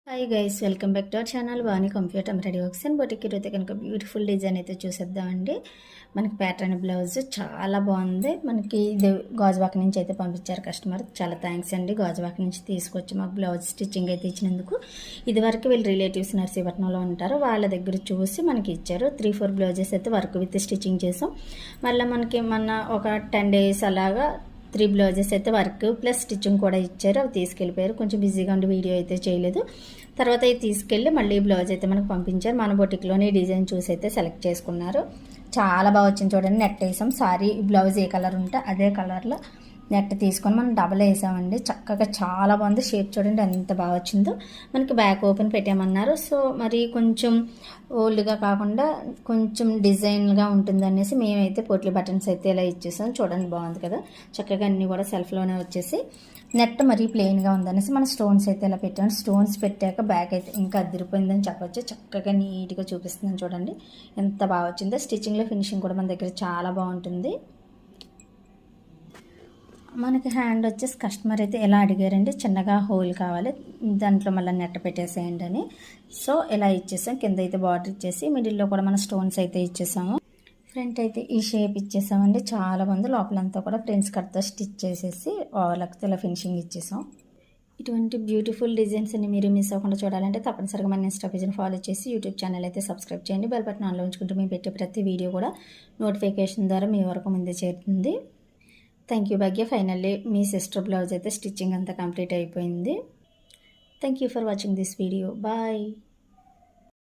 Hi guys, welcome back to our channel Vani computer embroidery works and boutique. ఈరోజు కనుక beautiful design అయితే చూసేద్దామండి. మనకి ప్యాటర్న్ బ్లౌజ్ చాలా బాగుంది. మనకి ఇది గాజువాక నుంచి అయితే పంపించారు కస్టమర్. చాలా థ్యాంక్స్ అండి. గాజువాక నుంచి తీసుకొచ్చి మాకు బ్లౌజ్ స్టిచ్చింగ్ అయితే ఇచ్చినందుకు. ఇదివరకు వీళ్ళు రిలేటివ్స్ నర్సీపట్నంలో ఉంటారు, వాళ్ళ దగ్గర చూసి మనకి ఇచ్చారు. 3-4 బ్లౌజెస్ అయితే వర్క్ విత్ స్టిచ్చింగ్ చేసాం. మళ్ళీ మనకి మొన్న ఒక 10 days అలాగా 3 బ్లౌజెస్ అయితే వర్క్ ప్లస్ స్టిచ్చింగ్ కూడా ఇచ్చారు. అవి తీసుకెళ్ళిపోయారు. కొంచెం బిజీగా ఉండి వీడియో అయితే చేయలేదు. తర్వాత అవి తీసుకెళ్ళి మళ్ళీ బ్లౌజ్ అయితే మనకు పంపించారు. మన బొటిక్లోని డిజైన్ చూసి అయితే సెలెక్ట్ చేసుకున్నారు. చాలా బాగా వచ్చింది చూడండి. నెట్ వేసాం. సారీ బ్లౌజ్ ఏ కలర్ ఉంటే అదే కలర్లో నెట్ తీసుకొని మనం డబల్ వేసామండి. చక్కగా చాలా బాగుంది. షేప్ చూడండి ఎంత బాగా వచ్చిందో. మనకి బ్యాక్ ఓపెన్ పెట్టామన్నారు. సో మరి కొంచెం ఓల్డ్గా కాకుండా కొంచెం డిజైన్గా ఉంటుంది అనేసి మేమైతే పోట్లీ బటన్స్ అయితే ఇలా ఇచ్చేసాం. చూడండి బాగుంది కదా. చక్కగా అన్నీ కూడా సెల్ఫ్లోనే వచ్చేసి నెట్ మరీ ప్లెయిన్గా ఉందనేసి మన స్టోన్స్ అయితే ఇలా పెట్టాము. స్టోన్స్ పెట్టాక బ్యాక్ అయితే ఇంకా అదిరిపోయిందని చెప్పొచ్చు. చక్కగా నీట్గా చూపిస్తున్నాను చూడండి ఎంత బాగా వచ్చిందో. స్టిచ్చింగ్లో ఫినిషింగ్ కూడా మన దగ్గర చాలా బాగుంటుంది. మనకి హ్యాండ్ వచ్చేసి కస్టమర్ అయితే ఎలా అడిగారండి, చిన్నగా హోల్ కావాలి, దాంట్లో మళ్ళీ నెట్ పెట్టేసేయండి అని. సో ఇలా ఇచ్చేసాం. కింద అయితే బార్డర్ ఇచ్చేసి మిడిల్లో కూడా మన స్టోన్స్ అయితే ఇచ్చేసాము. ఫ్రంట్ అయితే ఈ షేప్ ఇచ్చేసామండి. చాలా బాగుంది. లోపలంతా కూడా ఫ్రెండ్స్ కట్తో స్టిచ్ చేసేసి ఓవర్లాక్తో ఇలా ఫినిషింగ్ ఇచ్చేసాం. ఇటువంటి బ్యూటిఫుల్ డిజైన్స్ అన్ని మీరు మిస్ అవ్వకుండా చూడాలంటే తప్పనిసరిగా మన ఇన్స్టా పేజ్ని ఫాలో చేసి యూట్యూబ్ ఛానల్ అయితే సబ్స్క్రైబ్ చేయండి. బెల్ బటన్ ఆన్లో ఉంచుకుంటూ మేము పెట్టే ప్రతి వీడియో కూడా నోటిఫికేషన్ ద్వారా మీ వరకు ముందే చేరుతుంది. Thank you Bhagya. ఫైనల్లీ మీ సిస్టర్ బ్లౌజ్ అయితే స్టిచ్చింగ్ అంతా కంప్లీట్ అయిపోయింది. Thank you for watching this video. Bye.